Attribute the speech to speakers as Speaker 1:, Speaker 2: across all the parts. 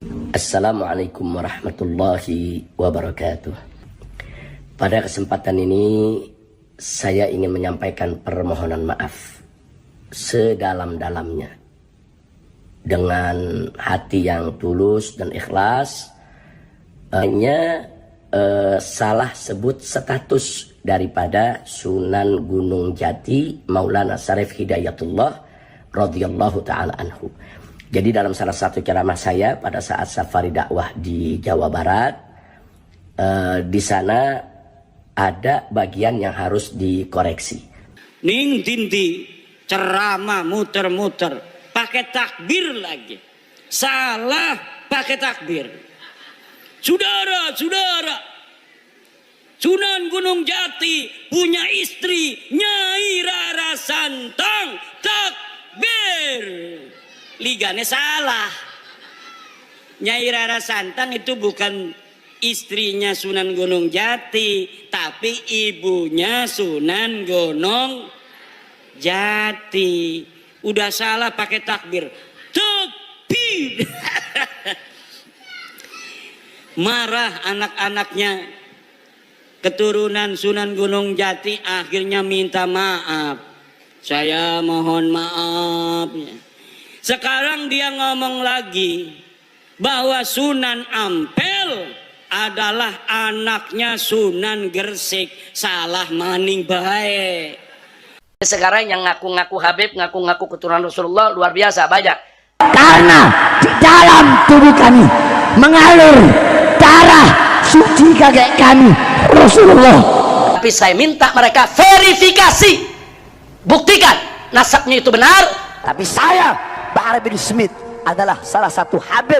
Speaker 1: Assalamualaikum warahmatullahi wabarakatuh. Pada kesempatan ini saya ingin menyampaikan permohonan maaf sedalam-dalamnya dengan hati yang tulus dan ikhlas. Hanya salah sebut status daripada Sunan Gunung Jati Maulana Syarif Hidayatullah radhiyallahu taala anhu. Jadi dalam salah satu ceramah saya pada saat safari dakwah di Jawa Barat, di sana ada bagian yang harus dikoreksi.
Speaker 2: Ning dindi ceramah muter-muter pakai takbir lagi, salah pakai takbir. Saudara, Sunan Gunung Jati punya istri Nyai Rara Santang, takbir. Ligane salah. Nyai Rara Santang itu bukan istrinya Sunan Gunung Jati, tapi ibunya Sunan Gunung Jati. Udah salah pakai takbir. Takbir. Marah anak-anaknya keturunan Sunan Gunung Jati, akhirnya minta maaf. Saya mohon maaf. Sekarang dia ngomong lagi bahwa Sunan Ampel adalah anaknya Sunan Gresik. Salah maning baik.
Speaker 1: Sekarang yang ngaku-ngaku Habib, ngaku-ngaku keturunan Rasulullah luar biasa banyak.
Speaker 3: Karena di dalam tubuh kami mengalir darah suci kakek kami Rasulullah.
Speaker 1: Tapi saya minta mereka verifikasi, buktikan nasabnya itu benar.
Speaker 3: Tapi saya Bahar bin Smith adalah salah satu Habib.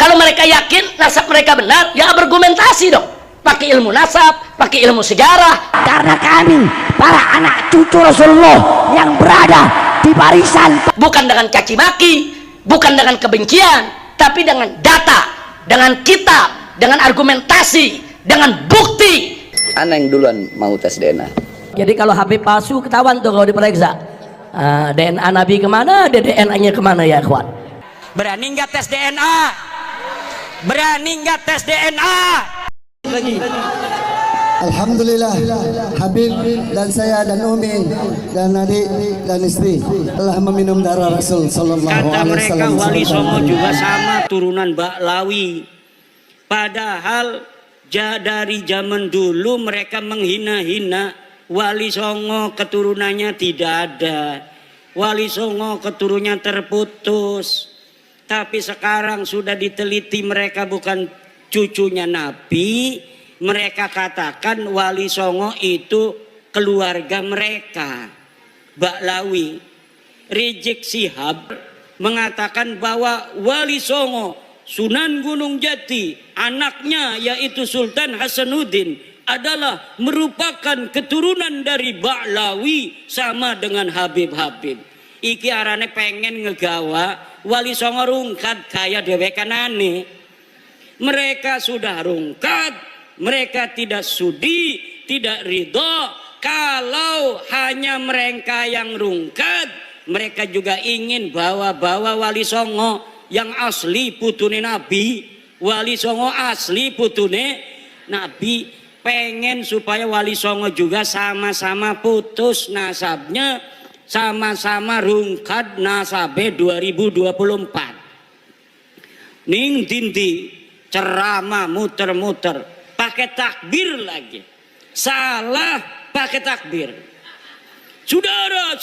Speaker 1: Kalau mereka yakin nasab mereka benar, ya argumentasi dong. Pakai ilmu nasab, pakai ilmu sejarah.
Speaker 3: Karena kami para anak cucu Rasulullah yang berada di barisan,
Speaker 1: Bukan dengan caci maki, bukan dengan kebencian, tapi dengan data, dengan kitab, dengan argumentasi, dengan bukti.
Speaker 4: Ana yang duluan mau tes DNA.
Speaker 1: Jadi kalau Habib palsu ketahuan tuh kalau diperiksa. DNA Nabi kemana, DNA-nya kemana ya kawan?
Speaker 2: Berani nggak tes DNA? Berani nggak tes DNA? Lagi.
Speaker 5: Alhamdulillah, Habib dan saya dan Umi dan adik dan istri telah meminum darah Rasul Sallallahu
Speaker 2: Kata
Speaker 5: Alaihi
Speaker 2: mereka
Speaker 5: Wasallam.
Speaker 2: Wali Songo juga sama turunan Baklawi. Padahal dari zaman dulu mereka menghina-hina. Wali Songo keturunannya tidak ada. Wali Songo keturunannya terputus. Tapi sekarang sudah diteliti mereka bukan cucunya Nabi. Mereka katakan Wali Songo itu keluarga mereka, Baklawi. Rizik Sihab mengatakan bahwa Wali Songo Sunan Gunung Jati, anaknya yaitu Sultan Hasanuddin, adalah merupakan keturunan dari Baklawi sama dengan Habib-Habib. Iki arane pengen ngegawa Wali Songo rungkat kaya dewekanane. Mereka sudah rungkat, mereka tidak sudi, tidak ridho. Kalau hanya mereka yang rungkat, mereka juga ingin bawa-bawa Wali Songo yang asli putune Nabi. Wali Songo asli putune Nabi. Pengen supaya Wali Songo juga sama-sama putus nasabnya, sama-sama rungkat nasabe 2024. Ning dindi ceramah muter-muter pakai takbir lagi, salah pakai takbir. Saudara,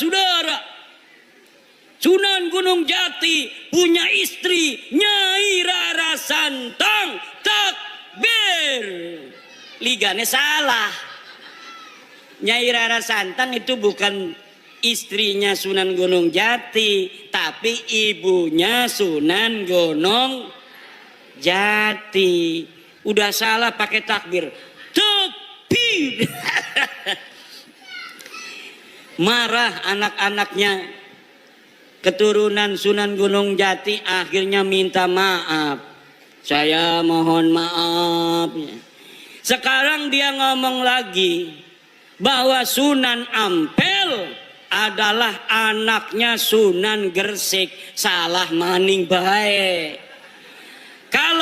Speaker 2: Sunan Gunung Jati punya istri Nyai Rara Santang, takbir. Ligane salah. Nyai Rara Santang itu bukan istrinya Sunan Gunung Jati, tapi ibunya Sunan Gunung Jati. Udah salah pakai takbir. Takbir. Marah anak-anaknya keturunan Sunan Gunung Jati, akhirnya minta maaf. Saya mohon maaf. Sekarang dia ngomong lagi bahwa Sunan Ampel adalah anaknya Sunan Gresik. Salah maning baik.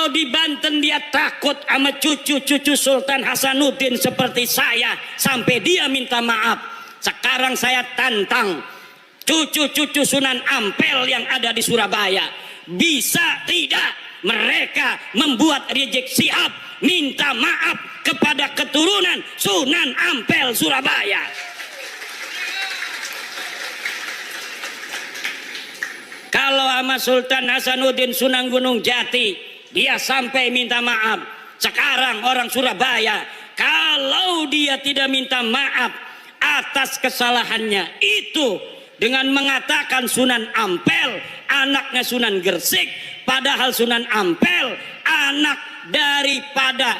Speaker 2: Kalau di Banten dia takut sama cucu-cucu Sultan Hasanuddin seperti saya sampai dia minta maaf. Sekarang saya tantang cucu-cucu Sunan Ampel yang ada di Surabaya. Bisa tidak mereka membuat Rizik Syihab minta maaf kepada keturunan Sunan Ampel Surabaya? Kalau sama Sultan Hasanuddin Sunan Gunung Jati dia sampai minta maaf. Sekarang orang Surabaya kalau dia tidak minta maaf atas kesalahannya itu dengan mengatakan Sunan Ampel anaknya Sunan Gresik, padahal Sunan Ampel anak daripada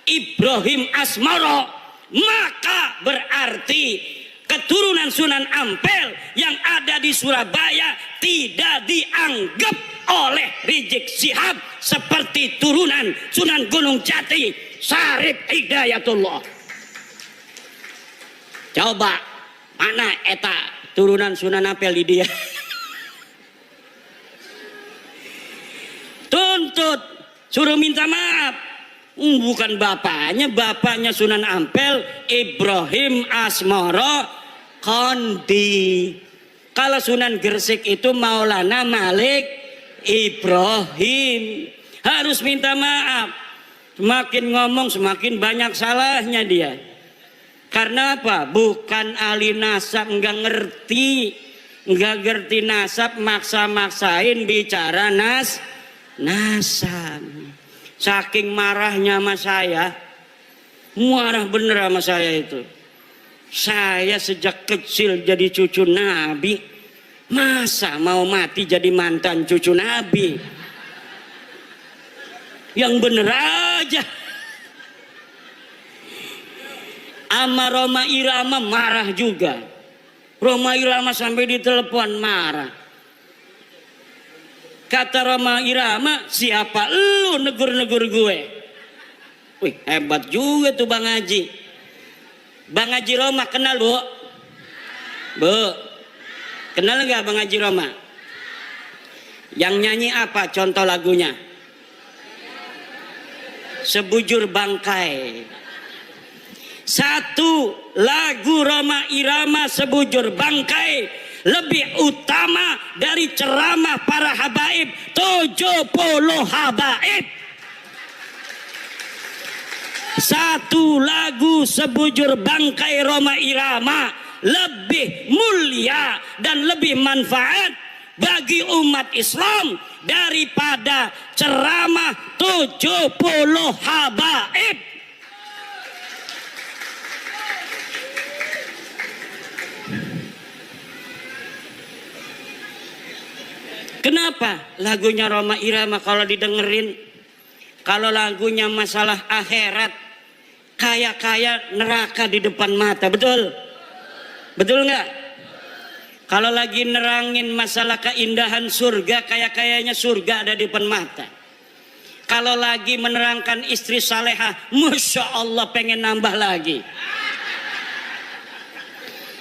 Speaker 2: Ibrahim Asmoro, maka berarti keturunan Sunan Ampel yang ada di Surabaya tidak dianggap oleh Rizik Syihab seperti turunan Sunan Gunung Jati Syarif Hidayatullah. Coba mana eta turunan Sunan Ampel di dia? Tuntut, suruh minta maaf. Bukan bapaknya Sunan Ampel Ibrahim Asmoro Kondi. Kalau Sunan Gresik itu Maulana Malik Ibrahim. Harus minta maaf. Semakin ngomong semakin banyak salahnya dia. Karena apa? Bukan ahli nasab, nggak ngerti nasab, maksa-maksain bicara nasab. Saking marahnya sama saya, marah bener sama saya itu. Saya sejak kecil jadi cucu Nabi, masa mau mati jadi mantan cucu Nabi? Yang bener aja. Ama Roma Irama marah juga. Roma Irama sampai ditelepon marah. Kata Roma Irama, siapa lu negur-negur gue? Wih, hebat juga tuh Bang Haji. Bang Haji Roma kenal bu? Bu, kenal nggak Bang Haji Roma? Yang nyanyi apa contoh lagunya? Sebujur Bangkai. Satu lagu Roma Irama Sebujur Bangkai lebih utama dari ceramah para habaib 70 habaib. Satu lagu Sebujur Bangkai Roma Irama lebih mulia dan lebih manfaat bagi umat Islam daripada ceramah 70 habaib. Kenapa lagunya Roma Irama kalau didengerin, kalau lagunya masalah akhirat, kaya-kaya neraka di depan mata, betul? Betul nggak? Kalau lagi nerangin masalah keindahan surga, kaya-kayanya surga ada di depan mata. Kalau lagi menerangkan istri salehah, Masya Allah pengen nambah lagi.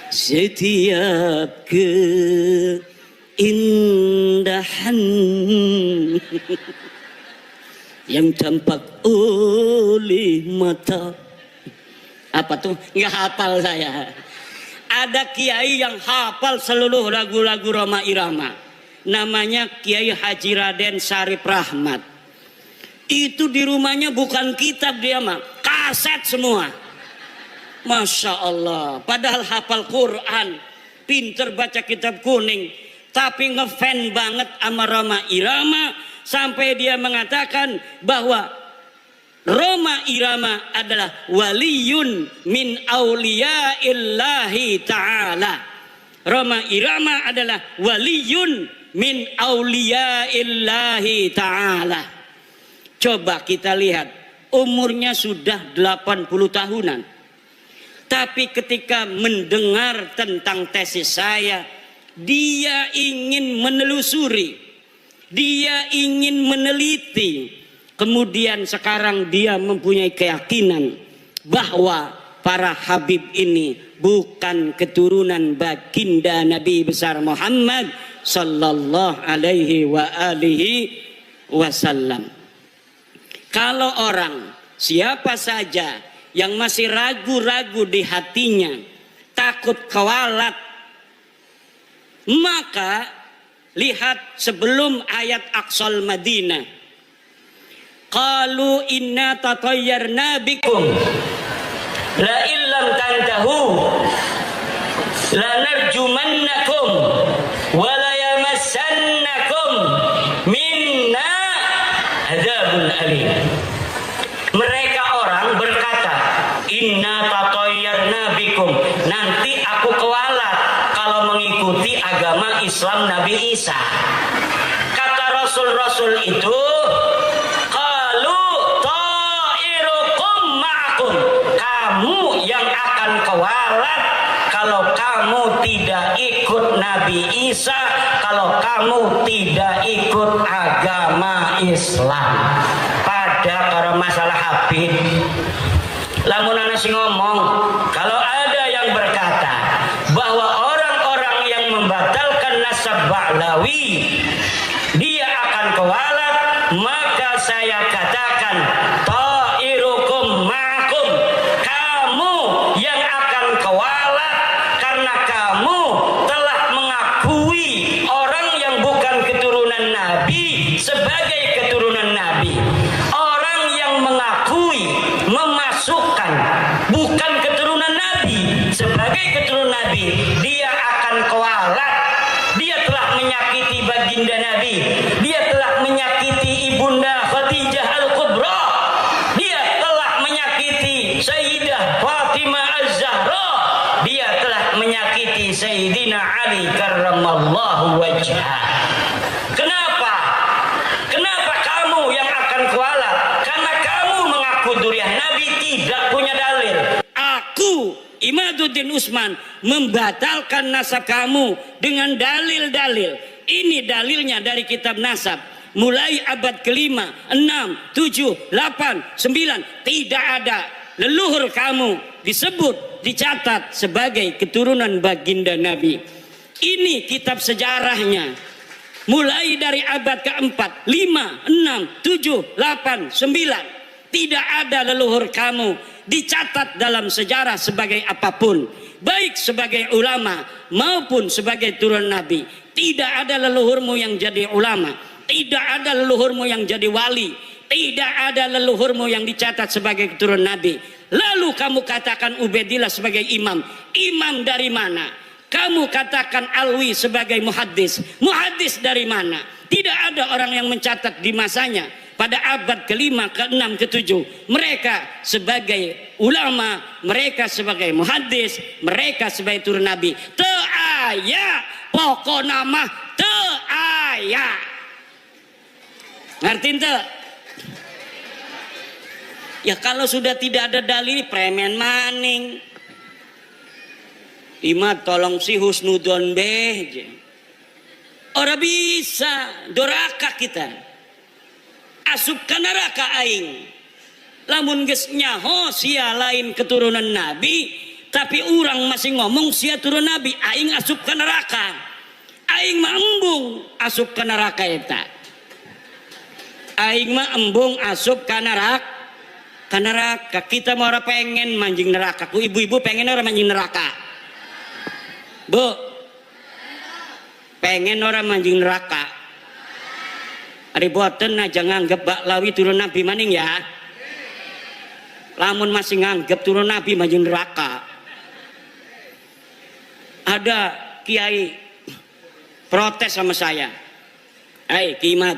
Speaker 2: Setiap keindahan yang tampak oleh mata. Apa tuh? Nggak hafal saya. Ada kiai yang hafal seluruh lagu-lagu Roma Irama. Namanya Kiai Haji Raden Syarif Rahmat. Itu di rumahnya bukan kitab dia mah, kaset semua. Masya Allah. Padahal hafal Quran, pinter baca kitab kuning, tapi ngefan banget sama Roma Irama sampai dia mengatakan bahwa Roma Irama adalah waliyun min auliyaillahi ta'ala. Roma Irama adalah waliyun min auliyaillahi ta'ala. Coba kita lihat, umurnya sudah 80 tahunan. Tapi ketika mendengar tentang tesis saya, dia ingin menelusuri, dia ingin meneliti. Kemudian sekarang dia mempunyai keyakinan bahwa para habib ini bukan keturunan baginda Nabi besar Muhammad sallallahu alaihi wa alihi wasallam. Kalau orang siapa saja yang masih ragu-ragu di hatinya, takut kewalat, maka lihat sebelum ayat Aqsal Madinah. Qalu inna tatayyarna bikum la illam tantahu la narjumannakum wa la yamassannakum minna adzabun alim. Mereka orang berkata, inna tatayyarna bikum, nanti aku kewalat kalau mengikuti agama Islam Nabi Isa. Kata Rasul-Rasul itu, qalu ta'irukum ma'akum, kamu yang akan kewalat kalau kamu tidak ikut Nabi Isa, kalau kamu tidak ikut agama Islam. Pada karena masalah habib, lamun ana sing ngomong, kalau ada yang berkata bahwa orang-orang yang membatalkan nasab Ba'lawi dia akan kewalat, maka saya katakan ta'irukum ma'akum, kamu yang akan kewalat karena kamu telah mengakui orang yang bukan keturunan Nabi sebagai keturunan Nabi. Orang yang mengakui memasukkan bukan keturunan Nabi sebagai keturunan Nabi, dia akan kewalat. Dia telah menyakiti baginda Nabi, dia telah menyakiti ibunda Khadijah Al-Kubra, dia telah menyakiti Sayyidah Fatimah Az-Zahra, dia telah menyakiti Sayyidina Ali karramallahu wajhah. Kenapa? Kenapa kamu yang akan kualat? Karena kamu mengaku durian Nabi, tidak punya dalil. Aku Imaduddin Usman membatalkan nasab kamu dengan dalil-dalil. Ini dalilnya dari kitab nasab. Mulai abad kelima, 6, 7, 8, 9. Tidak ada leluhur kamu disebut, dicatat sebagai keturunan baginda Nabi. Ini kitab sejarahnya. Mulai dari abad keempat, 5, 6, 7, 8, 9. Tidak ada leluhur kamu dicatat dalam sejarah sebagai apapun, baik sebagai ulama maupun sebagai turun Nabi. Tidak ada leluhurmu yang jadi ulama, tidak ada leluhurmu yang jadi wali, tidak ada leluhurmu yang dicatat sebagai turun Nabi. Lalu kamu katakan Ubaidillah sebagai imam. Imam dari mana? Kamu katakan Alwi sebagai muhaddis. Muhaddis dari mana? Tidak ada orang yang mencatat di masanya pada abad kelima, keenam, ketujuh. Mereka sebagai ulama, mereka sebagai muhaddis, mereka sebagai turun Nabi. Teu aya pokok nama teu aya. Ngerti ente? Ya kalau sudah tidak ada dalil, premen maning. Ima tolong si husnudon beh. Ora bisa, doraka kita. Asup ka neraka aing. Lamun geus nyaho sia lain keturunan Nabi, tapi orang masih ngomong sia turun Nabi, aing asup ka neraka. Aing mah embung asup ka neraka eta. Aing mah embung asup ka neraka. Ka neraka. Kita mau ora pengen manjing neraka. Ku ibu-ibu pengen ora manjing neraka. Bu, pengen orang manjing neraka. Ari boten aja nganggep Ba'lawi turun Nabi maning ya. Lamun masih nganggep turun Nabi manjing neraka. Ada kiai protes sama saya. Kimat,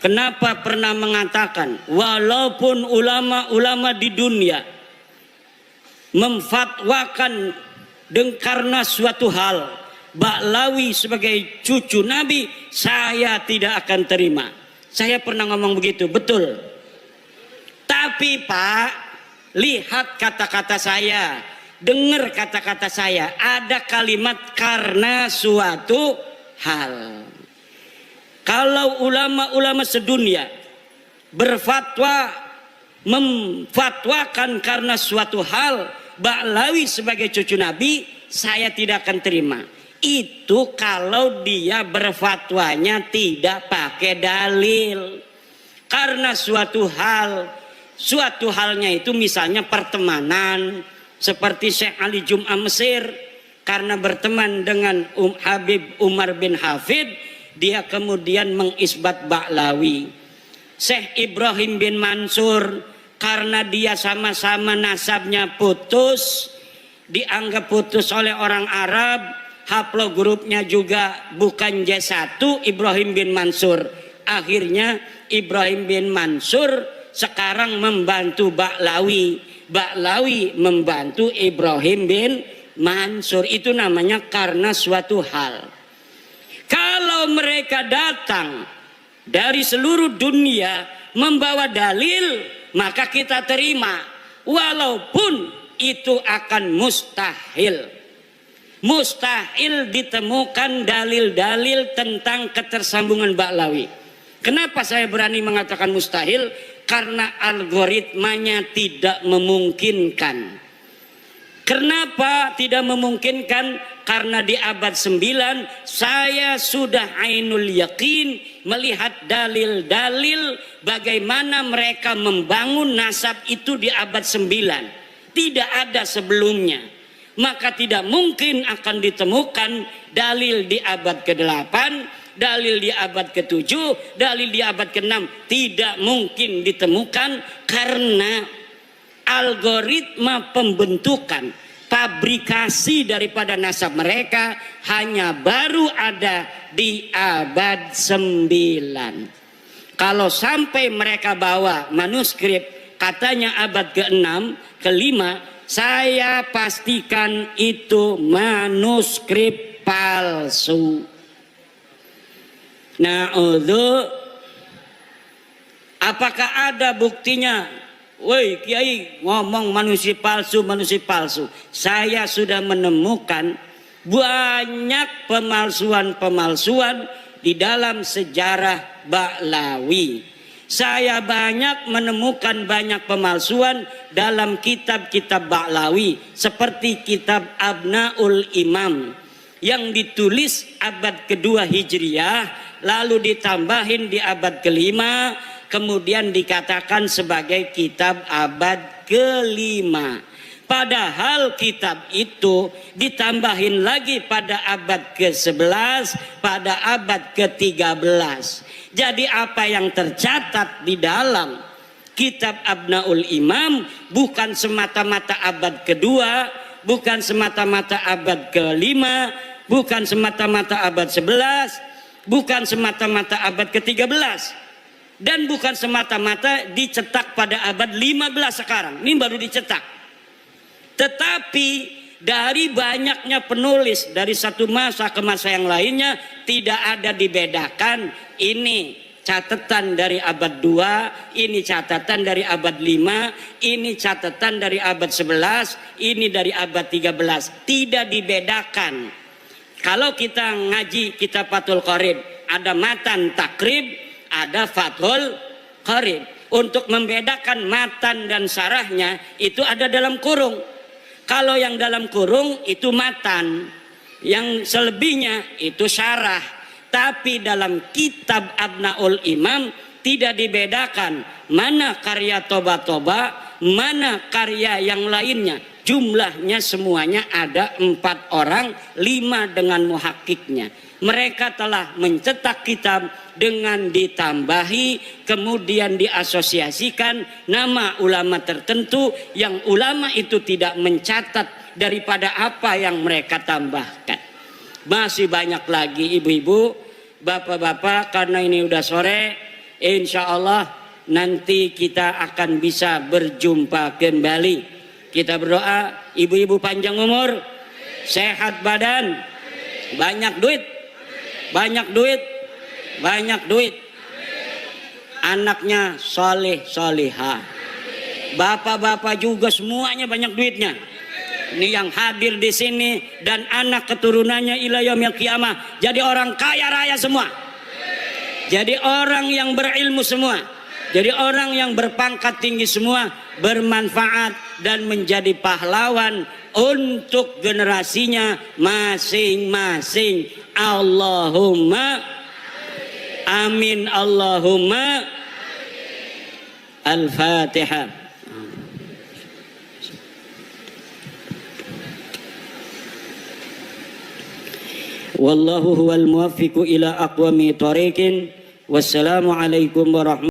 Speaker 2: kenapa pernah mengatakan walaupun ulama-ulama di dunia memfatwakan karena suatu hal Ba'lawi sebagai cucu Nabi, saya tidak akan terima. Saya pernah ngomong begitu, betul. Tapi Pak, lihat kata-kata saya, dengar kata-kata saya. Ada kalimat karena suatu hal. Kalau ulama-ulama sedunia berfatwa, memfatwakan karena suatu hal Ba'lawi sebagai cucu Nabi, saya tidak akan terima. Itu kalau dia berfatwanya tidak pakai dalil. Karena suatu halnya itu misalnya pertemanan, seperti Syekh Ali Jum'ah Mesir, karena berteman dengan Habib Umar bin Hafid, dia kemudian mengisbat Ba'lawi. Syekh Ibrahim bin Mansur, karena dia sama-sama nasabnya putus, dianggap putus oleh orang Arab, haplogrupnya juga bukan J1, Ibrahim bin Mansur. Akhirnya Ibrahim bin Mansur sekarang membantu Ba'lawi, Ba'lawi membantu Ibrahim bin Mansur. Itu namanya karena suatu hal. Kalau mereka datang dari seluruh dunia membawa dalil, maka kita terima, walaupun itu akan mustahil. Mustahil ditemukan dalil-dalil tentang ketersambungan Ba'lawi. Kenapa saya berani mengatakan mustahil? Karena algoritmanya tidak memungkinkan. Kenapa tidak memungkinkan? Karena di abad 9 saya sudah ainul yakin melihat dalil-dalil bagaimana mereka membangun nasab itu di abad 9. Tidak ada sebelumnya. Maka tidak mungkin akan ditemukan dalil di abad ke-8, dalil di abad ke-7, dalil di abad ke-6. Tidak mungkin ditemukan karena algoritma pembentukan, fabrikasi daripada nasab mereka hanya baru ada di abad 9. Kalau sampai mereka bawa manuskrip katanya abad ke-6, ke-5, saya pastikan itu manuskrip palsu. Nah, apakah ada buktinya? Woi Kiai ngomong manuskrip palsu, manuskrip palsu. Saya sudah menemukan banyak pemalsuan-pemalsuan di dalam sejarah Ba'lawi. Saya banyak menemukan banyak pemalsuan dalam kitab-kitab Ba'lawi, seperti kitab Abnaul Imam yang ditulis abad kedua Hijriyah, lalu ditambahin di abad ke-5, kemudian dikatakan sebagai kitab abad ke-5. Padahal kitab itu ditambahin lagi pada abad ke-11, pada abad ke-13. Jadi apa yang tercatat di dalam kitab Abnaul Imam bukan semata-mata abad kedua, bukan semata-mata abad ke-5, bukan semata-mata abad 11, bukan semata-mata abad ke-13, dan bukan semata-mata dicetak pada abad 15 sekarang. Ini baru dicetak. Tetapi dari banyaknya penulis dari satu masa ke masa yang lainnya tidak ada dibedakan ini catatan dari abad 2, ini catatan dari abad 5, ini catatan dari abad 11, ini dari abad 13. Tidak dibedakan. Kalau kita ngaji kitab Fathul Qorib, ada matan takrib, ada Fathul Qorib. Untuk membedakan matan dan sarahnya itu ada dalam kurung. Kalau yang dalam kurung itu matan, yang selebihnya itu syarah. Tapi dalam kitab Abnaul Imam tidak dibedakan mana karya Toba-Toba, mana karya yang lainnya. Jumlahnya semuanya ada 4 orang, 5 dengan muhakkiknya. Mereka telah mencetak kitab dengan ditambahi, kemudian diasosiasikan nama ulama tertentu yang ulama itu tidak mencatat daripada apa yang mereka tambahkan. Masih banyak lagi ibu-ibu, bapak-bapak, karena ini udah sore, insya Allah nanti kita akan bisa berjumpa kembali. Kita berdoa, ibu-ibu panjang umur, sehat badan, banyak duit, banyak duit, banyak duit, anaknya soleh solihah, bapak-bapak juga semuanya banyak duitnya. Ini yang hadir di sini dan anak keturunannya ila yaumil qiyamah jadi orang kaya raya semua, jadi orang yang berilmu semua, jadi orang yang berpangkat tinggi semua, bermanfaat dan menjadi pahlawan untuk generasinya masing-masing. Allahumma amin, Allahumma Al-Fatihah. Wallahu huwal muwaffiqu ila aqwami thoriqin. Wassalamu alaikum warahmatullahi